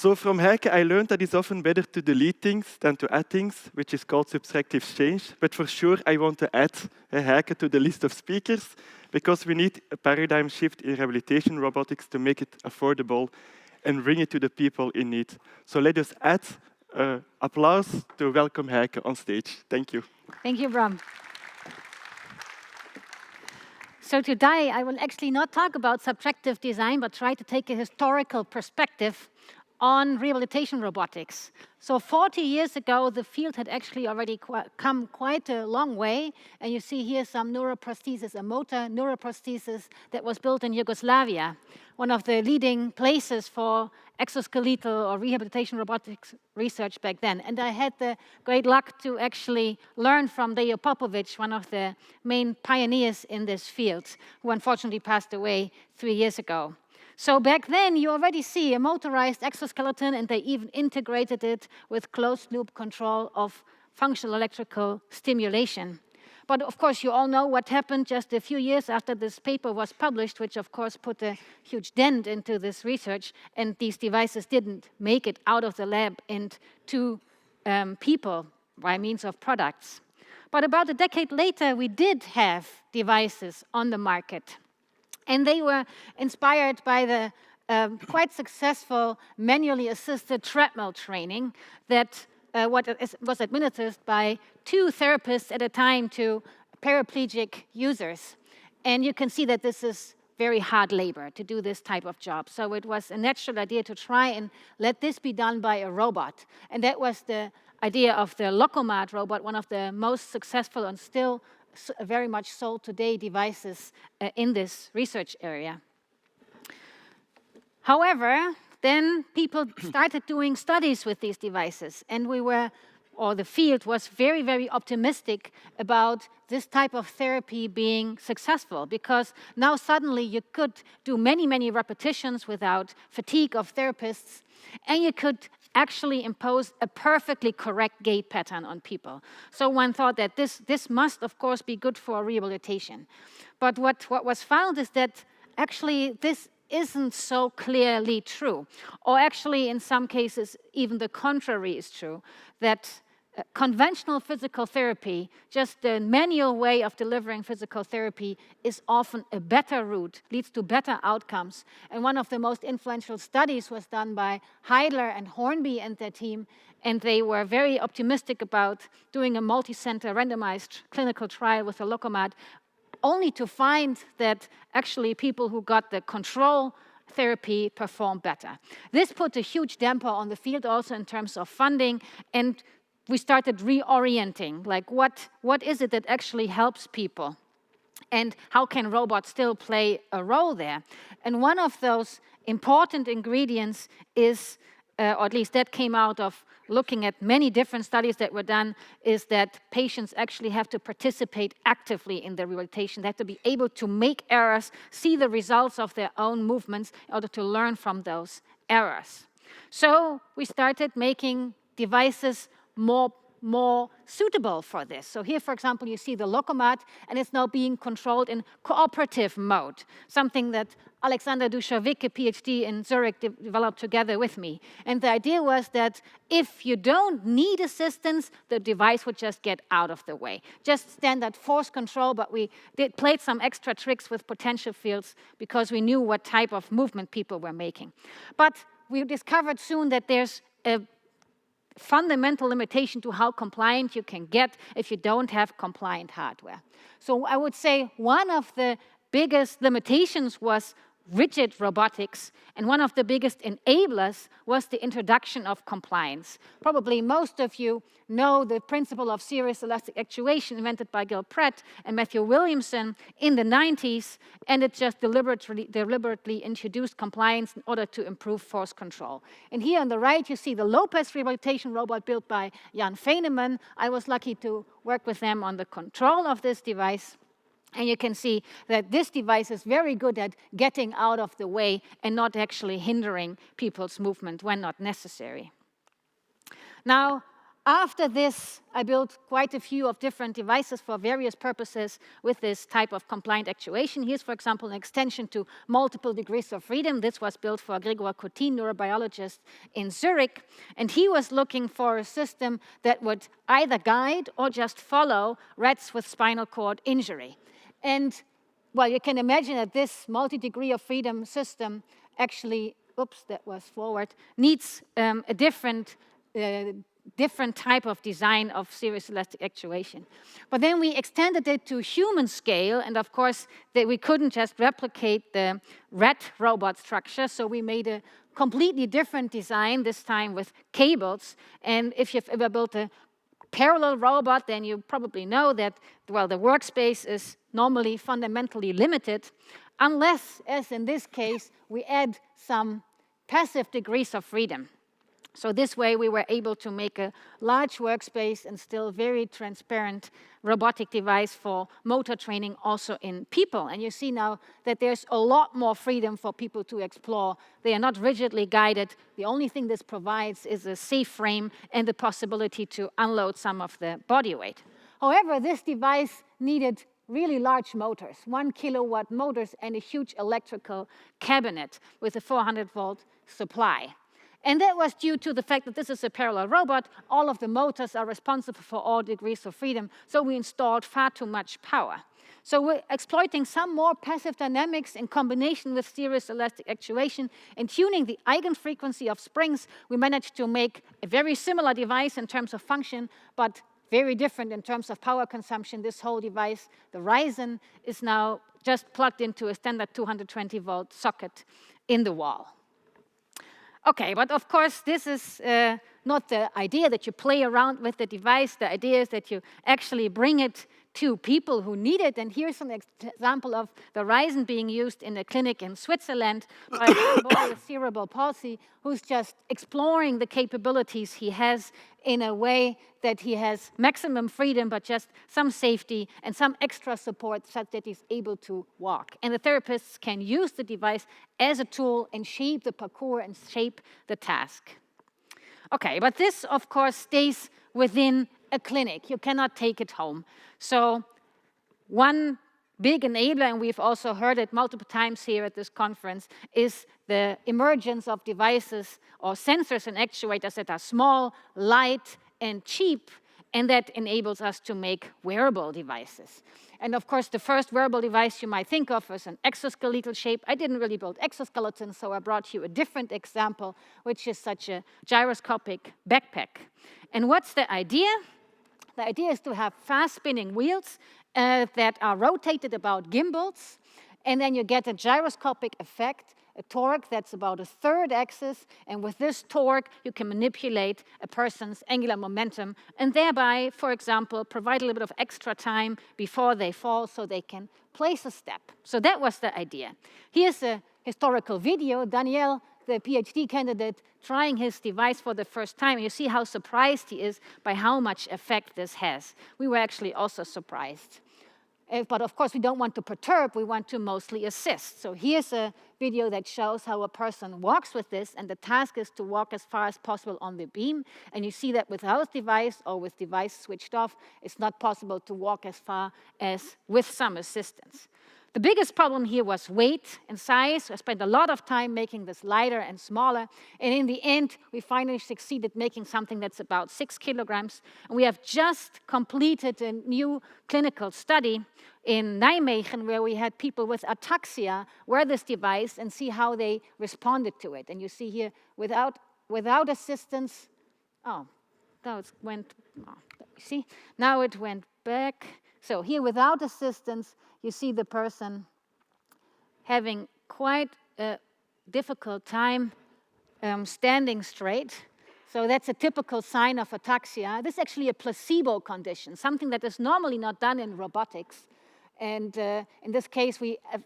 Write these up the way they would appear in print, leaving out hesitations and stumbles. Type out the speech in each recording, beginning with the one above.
So from Heike, I learned that it's often better to delete things than to add things, which is called subtractive change. But for sure, I want to add Heike to the list of speakers because we need a paradigm shift in rehabilitation robotics to make it affordable and bring it to the people in need. So let us add applause to welcome Heike on stage. Thank you. Thank you, Bram. So today, I will actually not talk about subtractive design, but try to take a historical perspective on rehabilitation robotics. So 40 years ago, the field had actually already come quite a long way. And you see here some neuroprosthesis, a motor neuroprosthesis that was built in Yugoslavia, one of the leading places for exoskeletal or rehabilitation robotics research back then. And I had the great luck to actually learn from Dejo Popovic, one of the main pioneers in this field, who unfortunately passed away 3 years ago. So back then, you already see a motorized exoskeleton, and they even integrated it with closed-loop control of functional electrical stimulation. But of course, you all know what happened just a few years after this paper was published, which of course put a huge dent into this research, and these devices didn't make it out of the lab and to people by means of products. But about a decade later, we did have devices on the market. And they were inspired by the quite successful manually assisted treadmill training that was administered by 2 therapists at a time to paraplegic users. And you can see that this is very hard labor to do this type of job. So it was a natural idea to try and let this be done by a robot. And that was the idea of the Lokomat robot, one of the most successful and still very much sold today devices in this research area. However, then people started doing studies with these devices, and the field was very, very optimistic about this type of therapy being successful, because now suddenly you could do many, many repetitions without fatigue of therapists, and you could actually impose a perfectly correct gait pattern on people. So one thought that this must, of course, be good for rehabilitation. But what was found is that actually this isn't so clearly true. Or actually, in some cases, even the contrary is true, that conventional physical therapy, just the manual way of delivering physical therapy, is often a better route, leads to better outcomes. And one of the most influential studies was done by Heidler and Hornby and their team, and they were very optimistic about doing a multi-center randomized clinical trial with the Lokomat, only to find that actually people who got the control therapy performed better. This put a huge damper on the field also in terms of funding, and we started reorienting, like what is it that actually helps people? And how can robots still play a role there? And one of those important ingredients is, or at least that came out of looking at many different studies that were done, is that patients actually have to participate actively in the rehabilitation. They have to be able to make errors, see the results of their own movements in order to learn from those errors. So we started making devices more suitable for this. So here, for example, you see the Lokomat, and it's now being controlled in cooperative mode, something that Alexander Dushavik, a PhD in Zurich, developed together with me. And the idea was that if you don't need assistance, the device would just get out of the way. Just standard force control, but we played some extra tricks with potential fields because we knew what type of movement people were making. But we discovered soon that there's a fundamental limitation to how compliant you can get if you don't have compliant hardware. So I would say one of the biggest limitations was rigid robotics, and one of the biggest enablers was the introduction of compliance. Probably most of you know the principle of series elastic actuation invented by Gil Pratt and Matthew Williamson in the 90s, and it just deliberately introduced compliance in order to improve force control. And here on the right, you see the Lopez rehabilitation robot built by Jan Feneman. I was lucky to work with them on the control of this device. And you can see that this device is very good at getting out of the way and not actually hindering people's movement when not necessary. Now, After this, I built quite a few of different devices for various purposes with this type of compliant actuation. Here's, for example, an extension to multiple degrees of freedom. This was built for Grégoire Cotin, neurobiologist in Zurich. And he was looking for a system that would either guide or just follow rats with spinal cord injury. And, well, you can imagine that this multi-degree of freedom system actually, oops, that was forward, needs a different type of design of series elastic actuation. But then we extended it to human scale, and of course, we couldn't just replicate the rat robot structure, so we made a completely different design, this time with cables. And if you've ever built a parallel robot, then you probably know that, well, the workspace is normally fundamentally limited, unless, as in this case, we add some passive degrees of freedom. So this way, we were able to make a large workspace and still very transparent robotic device for motor training also in people. And you see now that there's a lot more freedom for people to explore. They are not rigidly guided. The only thing this provides is a safe frame and the possibility to unload some of the body weight. However, this device needed really large motors, 1 kilowatt motors, and a huge electrical cabinet with a 400-volt supply. And that was due to the fact that this is a parallel robot. All of the motors are responsible for all degrees of freedom, so we installed far too much power. So we're exploiting some more passive dynamics in combination with series elastic actuation and tuning the eigenfrequency of springs. We managed to make a very similar device in terms of function, but very different in terms of power consumption. This whole device, the Ryzen, is now just plugged into a standard 220-volt socket in the wall. Okay, but of course, this is not the idea that you play around with the device. The idea is that you actually bring it to people who need it. And here's an example of the Ryzen being used in a clinic in Switzerland by somebody with cerebral palsy who's just exploring the capabilities he has in a way that he has maximum freedom, but just some safety and some extra support such that he's able to walk. And the therapists can use the device as a tool and shape the parcours and shape the task. Okay, but this, of course, stays within a clinic. You cannot take it home. So one big enabler, and we've also heard it multiple times here at this conference, is the emergence of devices or sensors and actuators that are small, light, and cheap, and that enables us to make wearable devices. And of course, the first wearable device you might think of is an exoskeletal shape. I didn't really build exoskeletons, so I brought you a different example, which is such a gyroscopic backpack. And what's the idea? The idea is to have fast-spinning wheels that are rotated about gimbals, and then you get a gyroscopic effect, a torque that's about a third axis, and with this torque, you can manipulate a person's angular momentum, and thereby, for example, provide a little bit of extra time before they fall so they can place a step. So that was the idea. Here's a historical video. Daniel, the PhD candidate, trying his device for the first time. You see how surprised he is by how much effect this has. We were actually also surprised. But of course, we don't want to perturb, we want to mostly assist. So here's a video that shows how a person walks with this, and the task is to walk as far as possible on the beam. And you see that without device or with device switched off, it's not possible to walk as far as with some assistance. The biggest problem here was weight and size. I spent a lot of time making this lighter and smaller. And in the end, we finally succeeded making something that's about 6 kilograms. And we have just completed a new clinical study in Nijmegen where we had people with ataxia wear this device and see how they responded to it. And you see here, without assistance, now it went back. So here, without assistance, you see the person having quite a difficult time standing straight. So that's a typical sign of ataxia. This is actually a placebo condition, something that is normally not done in robotics. And in this case, we have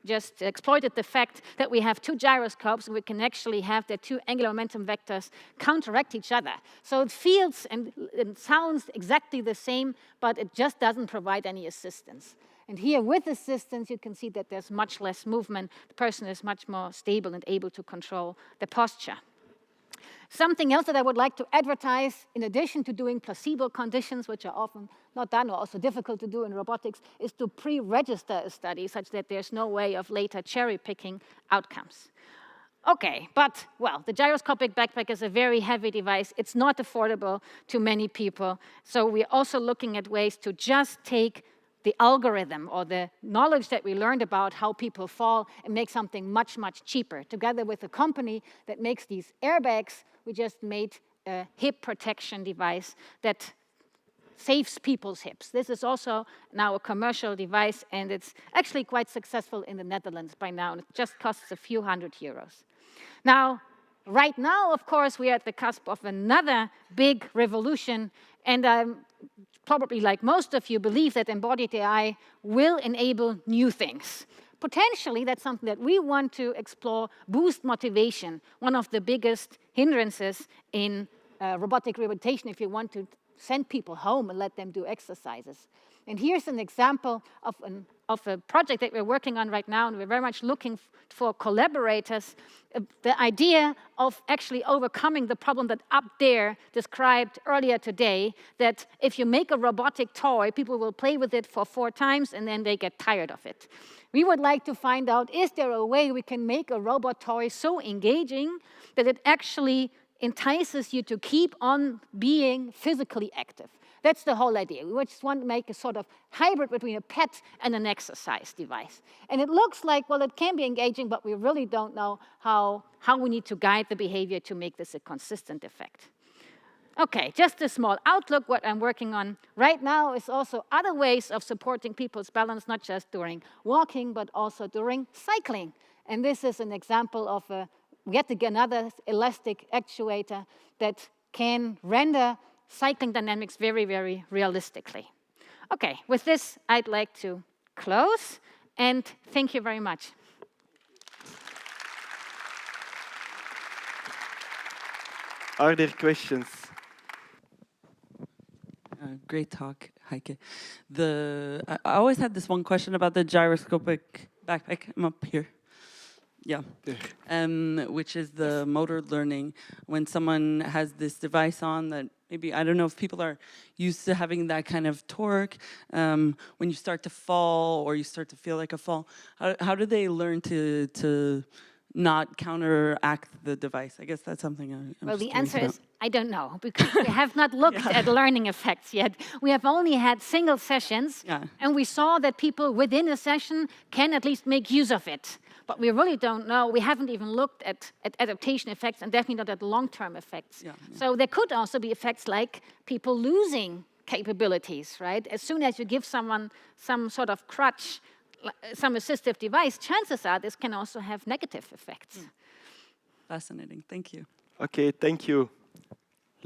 just exploited the fact that we have two gyroscopes, and we can actually have the two angular momentum vectors counteract each other. So it feels and it sounds exactly the same, but it just doesn't provide any assistance. And here with assistance, you can see that there's much less movement. The person is much more stable and able to control the posture. Something else that I would like to advertise, in addition to doing placebo conditions, which are often not done or also difficult to do in robotics, is to pre-register a study such that there's no way of later cherry-picking outcomes. Okay, but, well, the gyroscopic backpack is a very heavy device. It's not affordable to many people. So we're also looking at ways to just take the algorithm or the knowledge that we learned about how people fall and make something much, much cheaper. Together with a company that makes these airbags, we just made a hip protection device that saves people's hips. This is also now a commercial device, and it's actually quite successful in the Netherlands by now, and it just costs a few €100. Now, right now, of course, we are at the cusp of another big revolution, and probably like most of you believe that embodied AI will enable new things. Potentially, that's something that we want to explore, boost motivation, one of the biggest hindrances in robotic rehabilitation if you want to send people home and let them do exercises. And here's an example of a project that we're working on right now, and we're very much looking for collaborators. The idea of actually overcoming the problem that up there described earlier today, that if you make a robotic toy, people will play with it for 4 times and then they get tired of it. We would like to find out, is there a way we can make a robot toy so engaging that it actually entices you to keep on being physically active? That's the whole idea. We just want to make a sort of hybrid between a pet and an exercise device. And it looks like, well, it can be engaging, but we really don't know how we need to guide the behavior to make this a consistent effect. Okay, just a small outlook. What I'm working on right now is also other ways of supporting people's balance, not just during walking, but also during cycling. And this is an example of yet again another elastic actuator that can render cycling dynamics very, very realistically. Okay, with this, I'd like to close, and thank you very much. Are there questions? Great talk, Heike. I always had this one question about the gyroscopic backpack. I'm up here. Yeah, which is the motor learning. When someone has this device on that maybe, I don't know if people are used to having that kind of torque, when you start to fall or you start to feel like a fall, how do they learn to not counteract the device? I guess that's something I'm Well, just the answer about. is, I don't know, because we have not looked at learning effects yet. We have only had single sessions, and we saw that people within a session can at least make use of it. But we really don't know. We haven't even looked at adaptation effects, and definitely not at long-term effects. So there could also be effects like people losing capabilities, right? As soon as you give someone some sort of crutch, some assistive device, chances are this can also have negative effects. Fascinating. Thank you. Okay, thank you.